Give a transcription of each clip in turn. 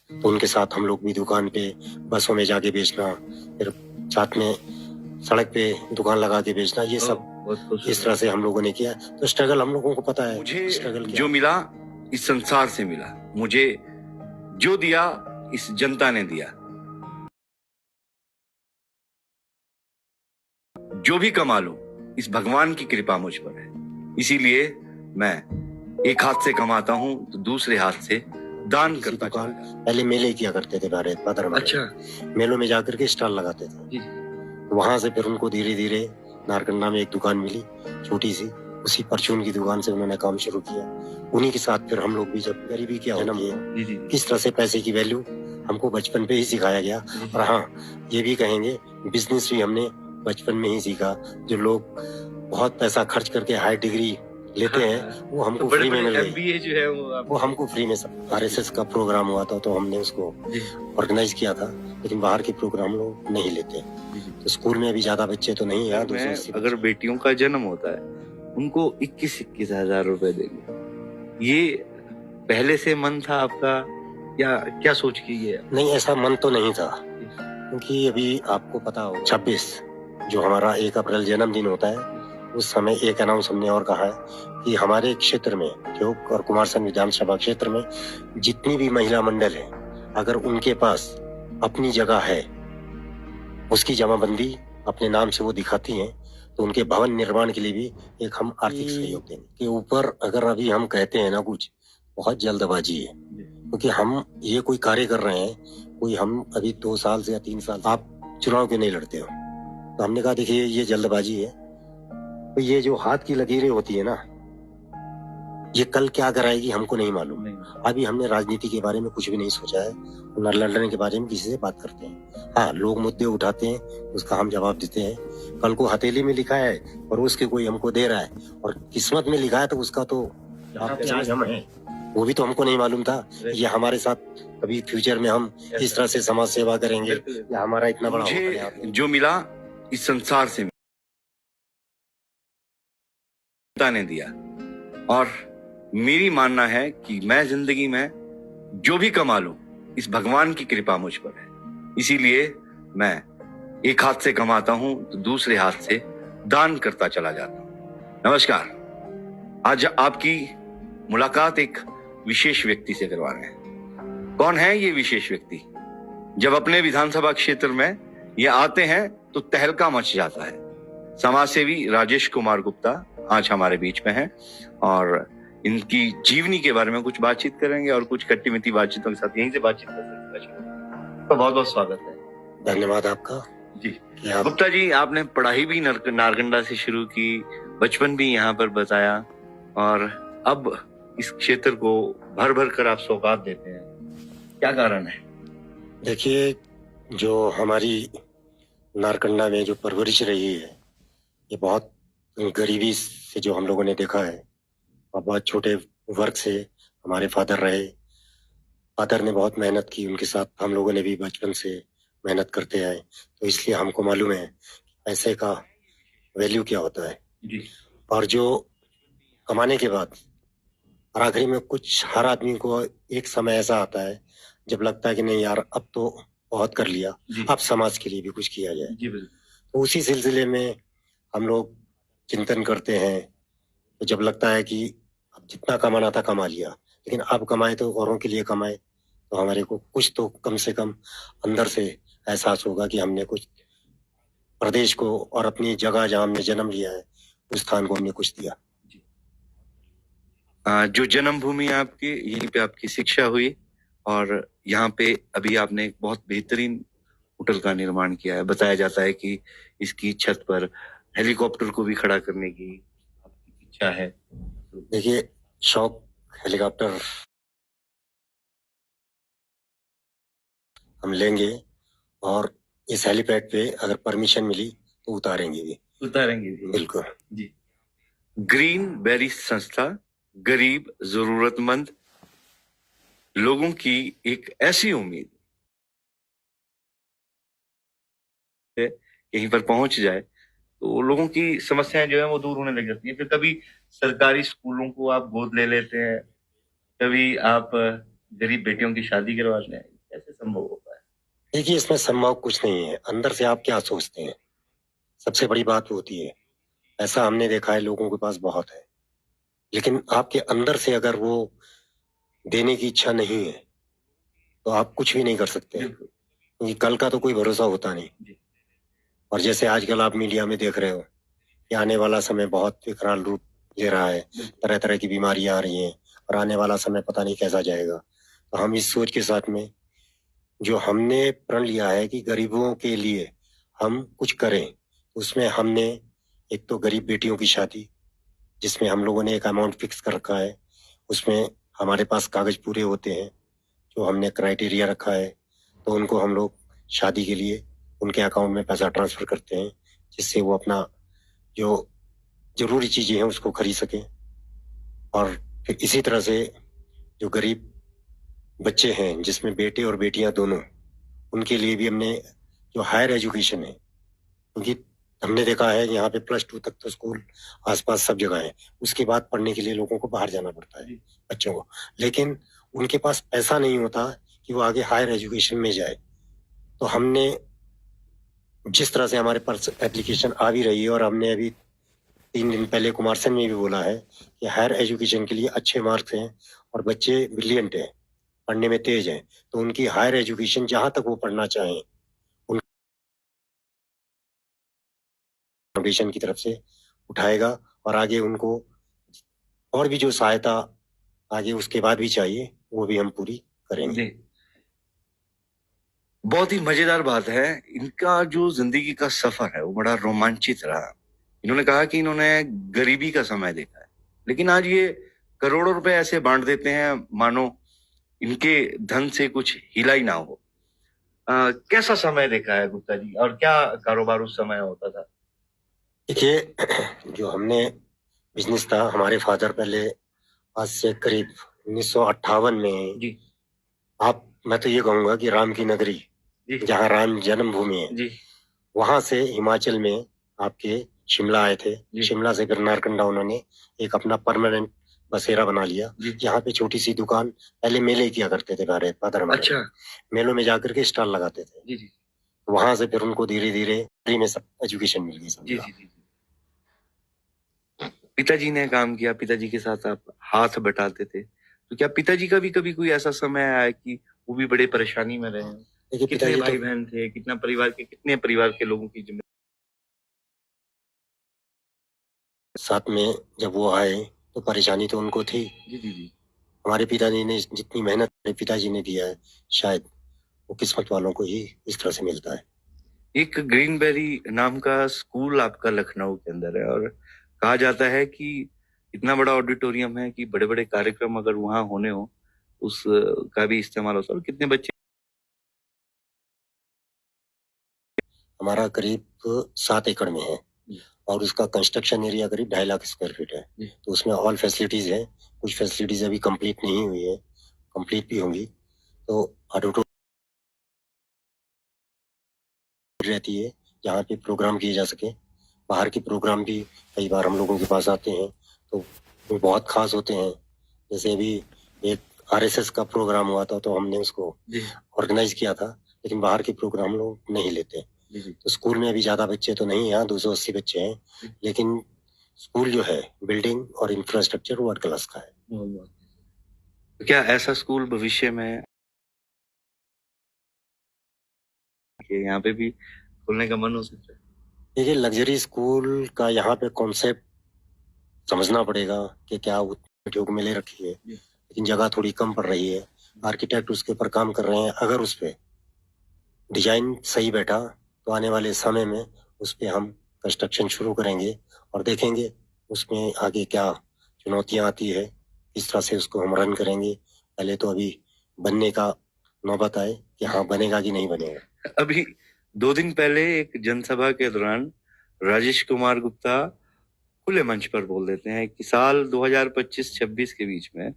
तो उनके साथ हम लोग भी दुकान पे बसों में जाके बेचना, फिर साथ में सड़क पे दुकान लगा के बेचना, ये सब इस तरह से हम लोगों ने किया। तो स्ट्रगल हम लोगों को पता है। मुझे स्ट्रगल जो मिला इस संसार से मिला, मुझे जो दिया इस जनता ने दिया। जो भी कमा लूं इस भगवान की कृपा मुझ पर है, इसीलिए मैं एक हाथ से कमाता हूं तो दूसरे हाथ से दान करता। दुकान पहले मेले किया करते थे भादर में। अच्छा, मेलों में जाकर के स्टॉल लगाते थे। वहां से फिर उनको धीरे धीरे नारकंडा में एक दुकान मिली छोटी सी, उसी परचून की दुकान से उन्होंने काम शुरू किया। उन्हीं के साथ फिर हम लोग भी, जब गरीबी क्या जन्म हुआ, किस तरह से पैसे की वैल्यू हमको बचपन पे ही सिखाया गया। और हाँ, ये भी कहेंगे बिजनेस भी हमने बचपन में ही सीखा। जो लोग बहुत पैसा खर्च करके हाई डिग्री लेते हैं, वो हमको फ्री में मिल गई। MBA जो है वो हमको फ्री में। RSS का प्रोग्राम हुआ था तो हमने उसको ऑर्गेनाइज किया था, लेकिन बाहर के प्रोग्राम लोग नहीं लेते। तो स्कूल में अभी ज्यादा बच्चे तो नहीं है। अगर बेटियों का जन्म होता है उनको 21-21 हजार रुपए देंगे, ये पहले से मन था आपका या क्या सोच के ये? नहीं, ऐसा मन तो नहीं था, क्योंकि अभी आपको पता हो 26 जो हमारा 1 अप्रैल जन्मदिन होता है, उस समय एक अनाउंस हमने और कहा है कि हमारे क्षेत्र में, ठियोग और कुमारसैन विधानसभा क्षेत्र में जितनी भी महिला मंडल है, अगर उनके पास अपनी जगह है, उसकी जमाबंदी अपने नाम से वो दिखाती हैं, तो उनके भवन निर्माण के लिए भी एक हम आर्थिक सहयोग देंगे। के ऊपर अगर अभी हम कहते हैं ना कुछ, बहुत जल्दबाजी है, क्योंकि हम ये कोई कार्य कर रहे हैं, कोई हम अभी 2 साल से या 3 साल, आप चुनाव के नहीं लड़ते हो, तो हमने कहा देखिए ये जल्दबाजी है। तो ये जो हाथ की लकीरें होती है ना, ये कल क्या कराएगी हमको नहीं मालूम। अभी हमने राजनीति के बारे में कुछ भी नहीं सोचा है, न लड़ने के बारे में किसी से बात करते हैं। हाँ, लोग मुद्दे उठाते हैं, उसका हम जवाब देते हैं। कल को हथेली में लिखा है और उसके कोई हमको दे रहा है, और किस्मत में लिखा है तो उसका तो आज हम हैं, वो भी तो हमको नहीं मालूम था। ये हमारे साथ कभी फ्यूचर में हम इस तरह से समाज सेवा करेंगे या हमारा इतना बड़ा मुझे जो मिला इस संसार से ने दिया, और मेरी मानना है कि मैं जिंदगी में जो भी कमा लूं इस भगवान की कृपा मुझ पर है, इसीलिए मैं एक हाथ से कमाता हूं तो दूसरे हाथ से दान करता चला जाता हूं। नमस्कार, आज आपकी मुलाकात एक विशेष व्यक्ति से करवा रहे हैं। कौन है ये विशेष व्यक्ति? जब अपने विधानसभा क्षेत्र में ये आते हैं तो तहलका मच जाता है। समाज सेवी राजेश कुमार गुप्ता आज हमारे बीच में हैं और इनकी जीवनी के बारे में कुछ बातचीत करेंगे और कुछ खट्टी मीठी बातचीतों के साथ यहीं से बातचीत कर सकते हैं। तो बहुत बहुत स्वागत है। धन्यवाद आपका जी। गुप्ता जी, आपने पढ़ाई भी नारकंडा से शुरू की, बचपन भी यहाँ पर बताया, और अब इस क्षेत्र को भर भर कर आप सौगात देते हैं, क्या कारण है? देखिए, जो हमारी नारकंडा में जो परवरिश रही है, ये बहुत गरीबी से जो हम लोगों ने देखा है, और बहुत छोटे वर्ग से हमारे फादर रहे। फादर ने बहुत मेहनत की, उनके साथ हम लोगों ने भी बचपन से मेहनत करते आए, तो इसलिए हमको मालूम है पैसे का वैल्यू क्या होता है जी। और जो कमाने के बाद और आखिरी में कुछ, हर आदमी को एक समय ऐसा आता है जब लगता है कि नहीं यार, अब तो बहुत कर लिया, अब समाज के लिए भी कुछ किया जाए। तो उसी सिलसिले में हम लोग चिंतन करते हैं। तो जब लगता है कि अब जितना कमाना था कमा लिया, लेकिन अब कमाए तो औरों के लिए कमाए, तो हमारे को कुछ तो कम से कम अंदर से एहसास होगा कि हमने कुछ प्रदेश को और अपनी जगह जहां हमने जन्म लिया है उस स्थान को हमने कुछ दिया। जो जन्मभूमि आपकी, यहीं पे आपकी शिक्षा हुई, और यहाँ पे अभी आपने एक बहुत बेहतरीन होटल का निर्माण किया है। बताया जाता है कि इसकी छत पर हेलीकॉप्टर को भी खड़ा करने की आपकी इच्छा है। देखिए, शौक हेलीकॉप्टर हम लेंगे, और इस हेलीपैड पे अगर परमिशन मिली तो उतारेंगे भी। बिल्कुल जी। ग्रीन बेरी संस्था गरीब, जरूरतमंद लोगों की एक ऐसी उम्मीद है, कहीं पर पहुंच जाए तो लोगों की समस्याएं जो है वो दूर होने लग जाती है। फिर कभी सरकारी स्कूलों को आप गोद ले लेते हैं, कभी आप गरीब बेटियों की शादी करवाते हैं। संभव हो पाए? देखिए, इसमें संभव कुछ नहीं है। अंदर से आप क्या सोचते हैं, सबसे बड़ी बात वो होती है। ऐसा हमने देखा है, लोगों के पास बहुत है, लेकिन आपके अंदर से अगर वो देने की इच्छा नहीं है तो आप कुछ भी नहीं कर सकते, क्योंकि कल का तो कोई भरोसा होता नहीं। और जैसे आजकल आप मीडिया में देख रहे हो कि आने वाला समय बहुत विकराल रूप ले रहा है, तरह तरह की बीमारियां आ रही हैं, और आने वाला समय पता नहीं कैसा जाएगा। तो हम इस सोच के साथ में जो हमने प्रण लिया है कि गरीबों के लिए हम कुछ करें, उसमें हमने एक तो गरीब बेटियों की शादी, जिसमें हम लोगों ने एक अमाउंट फिक्स कर रखा है, उसमें हमारे पास कागज पूरे होते हैं, जो हमने क्राइटेरिया रखा है, तो उनको हम लोग शादी के लिए उनके अकाउंट में पैसा ट्रांसफर करते हैं, जिससे वो अपना जो जरूरी चीजें हैं उसको खरीद सकें। और फिर इसी तरह से जो गरीब बच्चे हैं, जिसमें बेटे और बेटियां दोनों, उनके लिए भी हमने जो हायर एजुकेशन है, क्योंकि हमने देखा है यहाँ पे +2 तक तो स्कूल आसपास सब जगह है, उसके बाद पढ़ने के लिए लोगों को बाहर जाना पड़ता है बच्चों को, लेकिन उनके पास पैसा नहीं होता कि वो आगे हायर एजुकेशन में जाए। तो हमने जिस तरह से हमारे पास एप्लीकेशन आ भी रही है, और हमने अभी 3 दिन पहले कुमारसैन में भी बोला है कि हायर एजुकेशन के लिए अच्छे मार्क्स हैं और बच्चे ब्रिलियंट हैं, पढ़ने में तेज हैं, तो उनकी हायर एजुकेशन जहां तक वो पढ़ना चाहें फाउंडेशन की तरफ से उठाएगा, और आगे उनको और भी जो सहायता आगे उसके बाद भी चाहिए वो भी हम पूरी करेंगे। बहुत ही मजेदार बात है, इनका जो जिंदगी का सफर है वो बड़ा रोमांचित रहा। इन्होंने कहा कि इन्होंने गरीबी का समय देखा है, लेकिन आज ये करोड़ों रुपए ऐसे बांट देते हैं मानो इनके धन से कुछ हिला ही ना हो। कैसा समय देखा है गुप्ता जी, और क्या कारोबार उस समय होता था? देखिए, जो हमने बिजनेस था, हमारे फादर पहले आज से करीब 1958 में जी मैं तो ये कहूंगा कि राम की नगरी, जहाँ राम जन्मभूमि है जी, वहां से हिमाचल में आपके शिमला आए थे। शिमला से फिर नारकंडा उन्होंने एक अपना परमानेंट बसेरा बना लिया, जहाँ पे छोटी सी दुकान, पहले मेले किया करते थे फादर हमारे। अच्छा। मेलों में जाकर के स्टॉल लगाते थे। जी जी। वहां से फिर उनको धीरे धीरे फ्री में सब एजुकेशन मिल गई। जी जी जी। पिताजी ने काम किया, पिताजी के साथ आप हाथ बटाते थे, तो क्या पिताजी का भी कभी कोई ऐसा समय आया कि वो भी बड़े परेशानी में रहे? देखिए, कितने भाई बहन थे, कितने परिवार के लोगों की जिम्मेदारी साथ में जब वो आए तो परेशानी तो उनको थी। जी जी जी। हमारे पिताजी ने जितनी मेहनत मेरे पिताजी ने दिया है, शायद वो किस्मत वालों को ही इस तरह से मिलता है। एक ग्रीनबेरी नाम का स्कूल आपका लखनऊ के अंदर है, और कहा जाता है कि इतना बड़ा ऑडिटोरियम है कि बड़े बड़े कार्यक्रम अगर वहां होने हो उस का भी इस्तेमाल होता है। और कितने बच्चे? हमारा करीब 7 एकड़ में है, और उसका कंस्ट्रक्शन एरिया करीब 2.5 लाख स्क्वायर फीट है। तो उसमें ऑल फैसिलिटीज है, कुछ फैसिलिटीज अभी कंप्लीट नहीं हुई है, कंप्लीट भी होंगी। तो ऑडिटोरियम रहती है जहाँ पे प्रोग्राम किए जा सके। बाहर के प्रोग्राम भी कई बार हम लोगों के पास आते हैं, तो वो बहुत खास होते हैं। जैसे अभी एक RSS का प्रोग्राम हुआ था, तो हमने उसको ऑर्गेनाइज किया था, लेकिन बाहर के प्रोग्राम लोग नहीं लेते। तो स्कूल में अभी ज्यादा बच्चे तो नहीं, यहाँ 280 बच्चे हैं, लेकिन स्कूल जो है बिल्डिंग और इंफ्रास्ट्रक्चर वर्ल्ड क्लास का है। क्या ऐसा स्कूल भविष्य में यहाँ पे भी खोलने का मन हो सकता है? देखिए, लग्जरी स्कूल का यहाँ पे कॉन्सेप्ट समझना पड़ेगा कि क्या उद्योग में ले रखी है, लेकिन जगह थोड़ी कम पड़ रही है। आर्किटेक्ट उसके ऊपर काम कर रहे हैं। अगर उस पे डिजाइन सही बैठा तो आने वाले समय में उस पे हम कंस्ट्रक्शन शुरू करेंगे, और देखेंगे उसमें आगे क्या चुनौतियां आती है, किस तरह से उसको हम रन करेंगे। पहले तो अभी बनने का नौबत आए कि हाँ बनेगा कि नहीं बनेगा। अभी 2 दिन पहले एक जनसभा के दौरान राजेश कुमार गुप्ता खुले मंच पर बोल देते हैं कि साल 2025-26 के बीच में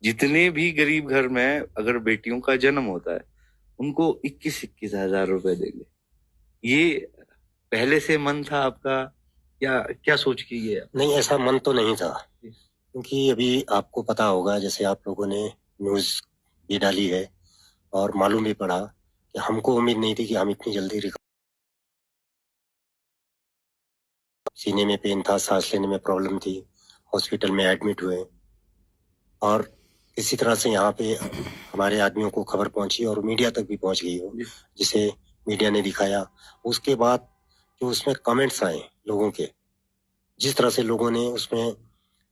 जितने भी गरीब घर में अगर बेटियों का जन्म होता है उनको 21-21 हजार रुपए देंगे। ये पहले से मन था आपका, या क्या सोच के ये? नहीं, ऐसा मन तो नहीं था, क्योंकि अभी आपको पता होगा, जैसे आप लोगों ने न्यूज भी डाली है, और मालूम भी पड़ा कि हमको उम्मीद नहीं थी कि हम इतनी जल्दी सीने में पेन था, सांस लेने में प्रॉब्लम थी, हॉस्पिटल में एडमिट हुए और इसी तरह से यहाँ पे हमारे आदमियों को खबर पहुंची और मीडिया तक भी पहुंच गई हो, जिसे मीडिया ने दिखाया। उसके बाद जो उसमें कमेंट्स आए लोगों के, जिस तरह से लोगों ने उसमें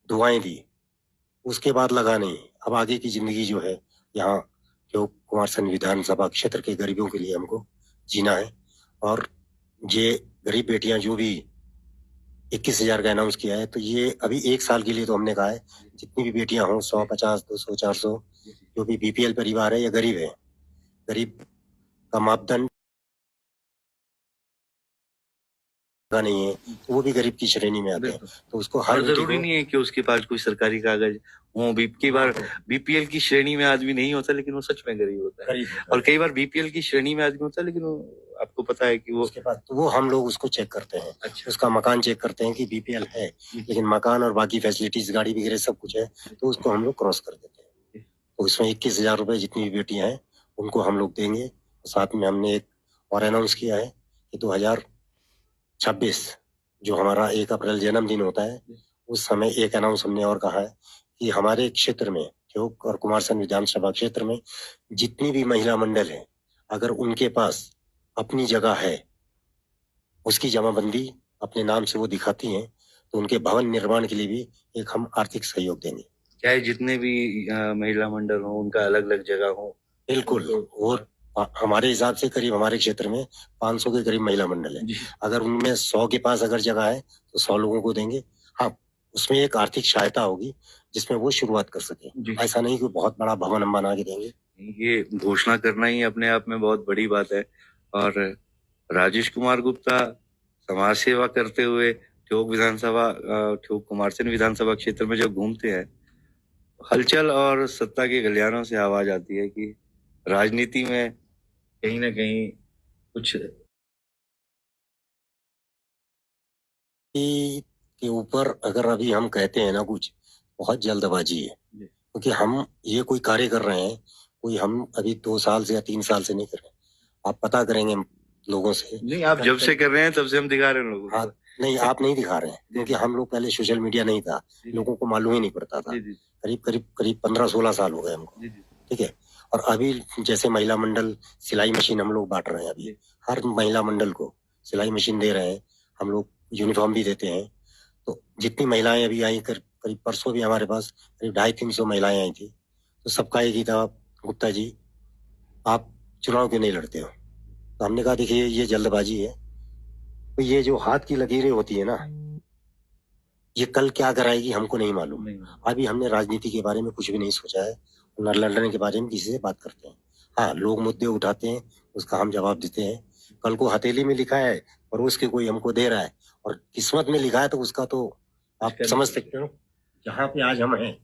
दुआएं दी, उसके बाद लगा नहीं अब आगे की जिंदगी जो है यहाँ जो कुमारसैन विधानसभा क्षेत्र के गरीबों के लिए हमको जीना है। और ये गरीब बेटियां जो भी 21,000 का अनाउंस किया है, तो ये अभी 1 साल के लिए तो हमने कहा है जितनी भी बेटियां हों 100, 50, 200, 400, जो भी बीपीएल परिवार है या गरीब है, गरीब का मापदंड का नहीं है तो वो भी गरीब की श्रेणी में आते हैं, तो उसको हर जरूरी नहीं है कि उसके पास कोई सरकारी कागज हो। कई बार बीपीएल की श्रेणी में आदमी नहीं होता लेकिन वो सच में गरीब होता है, और कई बार बीपीएल की श्रेणी में आदमी होता है लेकिन वो आपको पता है कि वो उसके पास, तो वो हम लोग उसको चेक करते हैं। अच्छा। उसका मकान चेक करते हैं कि बीपीएल है, लेकिन मकान और बाकी फैसिलिटीज गाड़ी वगैरह सब कुछ है, तो उसको हम लोग क्रॉस कर देते हैं। तो इसमें 21,000 रुपए जितनी भी बेटियां हैं उनको हम लोग देंगे। साथ में हमने एक और अनाउंस किया है कि 2026 जो हमारा 1 अप्रैल जन्मदिन होता है, उस समय एक अनाउंस हमने और कहा है कि हमारे क्षेत्र में ठियोग और कुमारसैन विधानसभा क्षेत्र में जितनी भी महिला मंडल है, अगर उनके पास अपनी जगह है, उसकी जमाबंदी अपने नाम से वो दिखाती हैं, तो उनके भवन निर्माण के लिए भी एक हम आर्थिक सहयोग देंगे। चाहे जितने भी महिला मंडल हो उनका अलग अलग जगह हो। बिल्कुल। और हमारे हिसाब से करीब हमारे क्षेत्र में 500 के करीब महिला मंडल है। अगर उनमें 100 के पास अगर जगह है तो 100 लोगों को देंगे। हाँ, उसमें एक आर्थिक सहायता होगी जिसमें वो शुरुआत कर सके। ऐसा नहीं कि बहुत बड़ा भवन हम बना के देंगे। ये घोषणा करना ही अपने आप में बहुत बड़ी बात है। और राजेश कुमार गुप्ता समाज सेवा करते हुए ठियोग कुमारसैन विधानसभा क्षेत्र में जब घूमते हैं, हलचल और सत्ता के गलियारों से आवाज आती है कि राजनीति में कहीं ना कहीं कुछ के ऊपर अगर अभी हम कहते हैं ना, कुछ बहुत जल्दबाजी है, क्योंकि हम ये कोई कार्य कर रहे हैं, कोई हम अभी 2 साल से या 3 साल से नहीं कर रहे। आप पता करेंगे लोगों से। नहीं, आप जब से कर रहे हैं तब से हम दिखा रहे हैं लोगों को। हाँ, नहीं आप नहीं दिखा रहे हैं, क्योंकि हम लोग पहले सोशल मीडिया नहीं था, लोगों को मालूम ही नहीं पड़ता था। करीब 15-16 साल हो गए हमको, ठीक है। और अभी जैसे महिला मंडल सिलाई मशीन हम लोग बांट रहे हैं, अभी हर महिला मंडल को सिलाई मशीन दे रहे हैं, हम लोग यूनिफॉर्म भी देते हैं। तो जितनी महिलाएं अभी आई, करीब परसों भी हमारे पास करीब 250-300 महिलाएं आई थी, तो सबका एक ही था, गुप्ता जी आप चुनाव क्यों नहीं लड़ते हो? तो हमने कहा देखिए ये जल्दबाजी है, तो ये जो हाथ की लकीरें होती है ना, ये कल क्या कराएगी हमको नहीं मालूम। अभी हमने राजनीति के बारे में कुछ भी नहीं सोचा है, न लड़ने के बारे में किसी से बात करते हैं। हाँ, लोग मुद्दे उठाते हैं, उसका हम जवाब देते हैं। कल को हथेली में लिखा है और उसके कोई हमको दे रहा है, और किस्मत में लिखा है, तो उसका तो आप समझ सकते हो। जहाँ पे आज हम हैं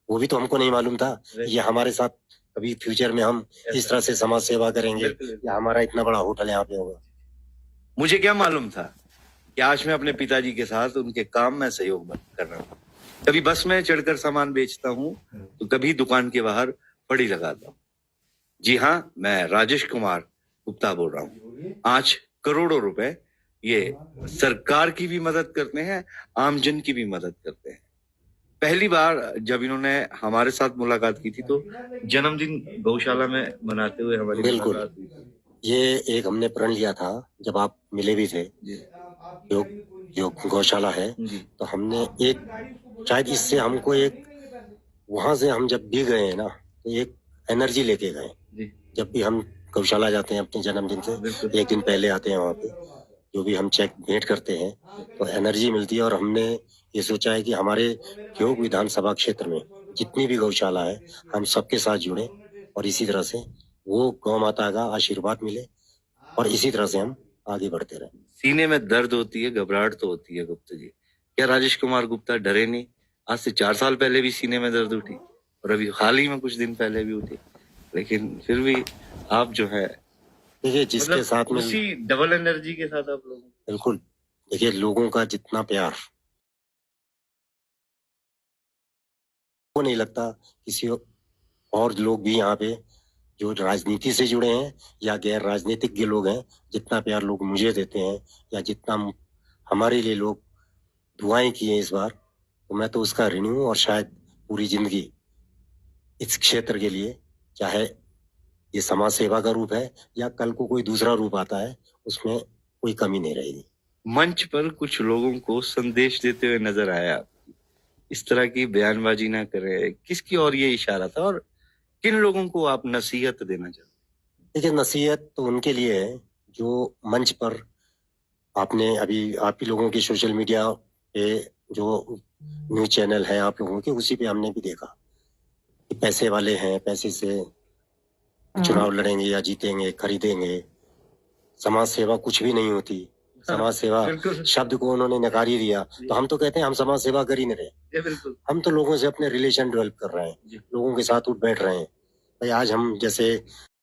वो भी तो हमको नहीं मालूम था ये हमारे साथ कभी फ्यूचर में हम इस तरह से समाज सेवा करेंगे या हमारा इतना बड़ा होटल यहाँ पे होगा। मुझे क्या मालूम था कि आज मैं अपने पिताजी के साथ उनके काम में सहयोग कर रहा हूँ। कभी बस में चढ़कर सामान बेचता हूँ तो कभी दुकान के बाहर फड़ी लगाता हूँ। जी हाँ, मैं राजेश कुमार गुप्ता बोल रहा हूँ। आज करोड़ों रुपए ये सरकार की भी मदद करते हैं, आमजन की भी मदद करते हैं। पहली बार जब इन्होंने हमारे साथ मुलाकात की थी तो जन्मदिन गौशाला में मनाते हुए हमारी बिल्कुल, ये एक हमने प्रण लिया था जब आप मिले भी थे, जो गौशाला है, तो हमने एक शायद इससे हमको एक वहां से हम जब भी गए ना तो एक एनर्जी लेके गए। जब भी हम गौशाला जाते हैं अपने जन्मदिन से एक दिन पहले आते हैं, वहां पे जो भी हम चेक भेंट करते हैं तो एनर्जी मिलती है। और हमने ये सोचा है कि हमारे ठियोग विधानसभा क्षेत्र में जितनी भी गौशाला है हम सबके साथ जुड़े और इसी तरह से वो गौ माता का आशीर्वाद मिले और इसी तरह से हम आगे बढ़ते रहे। सीने में दर्द होती है, घबराहट तो होती है गुप्ता जी। क्या राजेश कुमार गुप्ता डरे नहीं? आज से 4 साल पहले भी सीने में दर्द उठी और अभी हाल ही में कुछ दिन पहले भी उठी, लेकिन फिर भी आप जो है देखिए जिसके साथ में उसी डबल एनर्जी के साथ आप लोग। बिल्कुल, देखिए लोगों का जितना प्यार वो नहीं लगता किसी और लोग भी यहाँ पे जो राजनीति से जुड़े हैं या गैर राजनीतिक के लोग हैं, जितना प्यार लोग मुझे देते हैं या जितना हमारे लिए लोग दुआएं किए इस बार, तो मैं तो उसका ऋणी हूं। और शायद पूरी जिंदगी इस क्षेत्र के लिए, चाहे ये समाज सेवा का रूप है या कल को कोई दूसरा रूप आता है, उसमें कोई कमी नहीं रहेगी। मंच पर कुछ लोगों को संदेश देते हुए नजर आया। इस तरह की बयानबाजी ना करें, किसकी ओर ये इशारा था और किन लोगों को आप नसीहत देना चाहते? देखिए, नसीहत तो उनके लिए है जो मंच पर आपने अभी आप ही लोगों की सोशल मीडिया पे जो न्यूज चैनल है आप लोगों के, उसी पे हमने भी देखा कि पैसे वाले हैं, पैसे से चुनाव लड़ेंगे या जीतेंगे, खरीदेंगे। समाज सेवा कुछ भी नहीं होती। समाज सेवा बिल्कुल। शब्द को उन्होंने नकार ही दिया। तो हम तो कहते हैं हम समाज सेवा कर ही नहीं रहे, बिल्कुल। हम तो लोगों से अपने रिलेशन डेवलप कर रहे हैं, लोगों के साथ उठ बैठ रहे हैं। भाई आज हम जैसे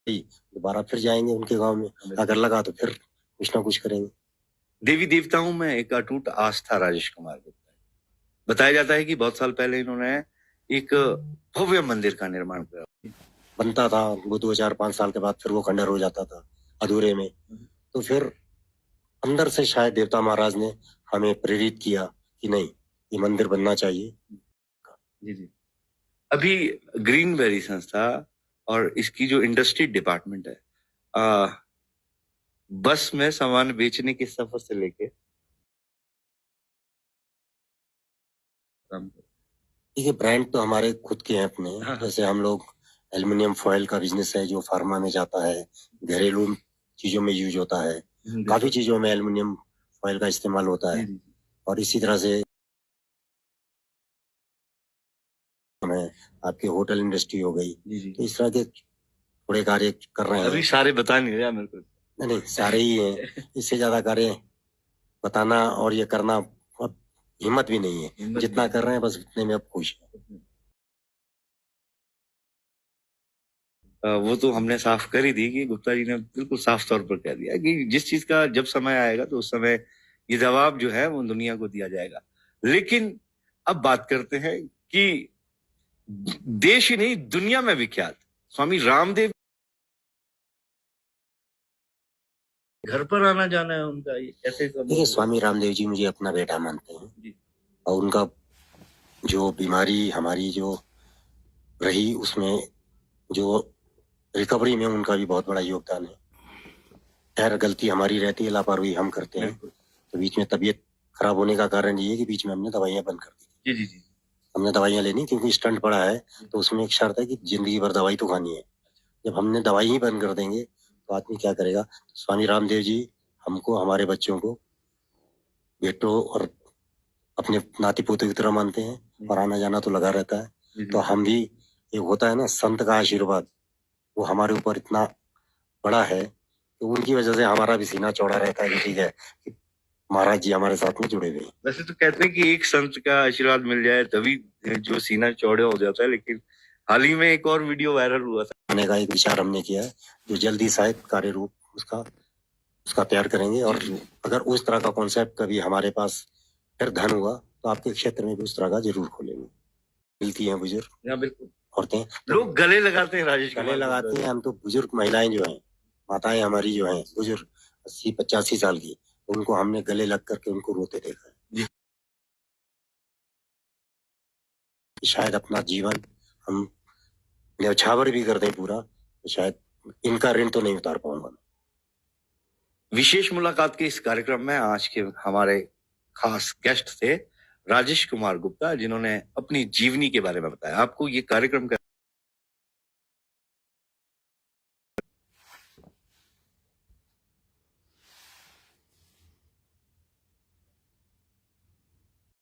दोबारा फिर जाएंगे उनके गांव में, अगर लगा तो फिर कुछ ना कुछ करेंगे। देवी देवताओं में एक अटूट आस्था राजेश कुमार गुप्ता है। बताया जाता है कि बहुत साल पहले इन्होंने एक भव्य मंदिर का निर्माण किया। बनता था वो 2005 साल के बाद, फिर वो खंडर हो जाता था अधूरे में। तो फिर अंदर से शायद देवता महाराज ने हमें प्रेरित किया कि नहीं, ये मंदिर बनना चाहिए। जी जी। अभी ग्रीनबेरी संस्था और इसकी जो इंडस्ट्री डिपार्टमेंट है, बस में सामान बेचने के सफर से लेके देखिए, ब्रांड तो हमारे खुद के हैं अपने। हाँ। जैसे हम लोग एल्युमिनियम फॉयल का बिजनेस है जो फार्मा में जाता है, घरेलू चीजों में यूज होता है, काफी चीजों में एल्युमिनियम फॉयल का इस्तेमाल होता है। और इसी तरह से हमें आपकी होटल इंडस्ट्री हो गई, तो इस तरह के थोड़े कार्य कर रहे हैं। अभी सारे बता नहीं रहा मेरे को। नहीं, सारे ही हैं। इससे ज्यादा कार्य बताना और ये करना अब हिम्मत भी नहीं है। जितना कर रहे हैं बस उतने में अब खुश है। वो तो हमने साफ कर ही दी कि गुप्ता जी ने बिल्कुल साफ तौर पर कह दिया कि जिस चीज का जब समय आएगा तो उस समय ये जवाब जो है वो दुनिया को दिया जाएगा। लेकिन अब बात करते हैं कि देश ही नहीं दुनिया में विख्यात स्वामी रामदेव घर पर आना जाना है उनका, ये कैसे? देखिए, स्वामी रामदेव जी मुझे अपना बेटा मानते हैं और उनका जो बीमारी हमारी जो रही उसमें जो रिकवरी में उनका भी बहुत बड़ा योगदान है। खैर, गलती हमारी रहती है, लापरवाही हम करते हैं। तो बीच में तबीयत खराब होने का कारण ये है कि बीच में हमने दवाइयां बंद कर दी। जी जी जी। हमने दवाइयां लेनी क्योंकि स्टंट पड़ा है, तो उसमें एक शर्त है कि जिंदगी भर दवाई तो खानी है। जब हमने दवाई ही बंद कर देंगे तो आदमी क्या करेगा? स्वामी रामदेव जी हमको, हमारे बच्चों को बेटों और अपने नाती पोते की तरह मानते हैं और आना जाना तो लगा रहता है। तो हम भी, एक होता है ना संत का आशीर्वाद, वो हमारे ऊपर इतना बड़ा है तो उनकी वजह से हमारा भी सीना चौड़ा रहता है कि ठीक है कि महाराज जी हमारे साथ में जुड़े हुए हैं। वैसे तो कहते हैं कि एक संत का आशीर्वाद मिल जाए तभी जो सीना चौड़े हो जाता है, लेकिन हाल ही में एक और वीडियो वायरल हुआ था। आने का एक विचार हमने किया है जो जल्दी शायद कार्य रूप उसका तैयार करेंगे। और अगर उस तरह का कॉन्सेप्ट कभी हमारे पास फिर धन हुआ तो आपके क्षेत्र में भी उस तरह का जरूर खोलेंगे। मिलती हैं बुजुर्ग बिल्कुल औरतें, लोग गले लगाते हैं राजेश, गले लगाती हैं। हम तो बुजुर्ग महिलाएं जो हैं, माताएं हमारी जो हैं बुजुर्ग 80-85 साल की, उनको हमने गले लग करके उनको रोते देखा है। शायद अपना जीवन हम न्यौछावर भी कर दें पूरा, तो शायद इनका ऋण तो नहीं उतार पाऊंगा। विशेष मुलाकात के इस कार्यक्रम में आज के हमारे खास गेस्ट थे राजेश कुमार गुप्ता, जिन्होंने अपनी जीवनी के बारे में बताया। आपको ये कार्यक्रम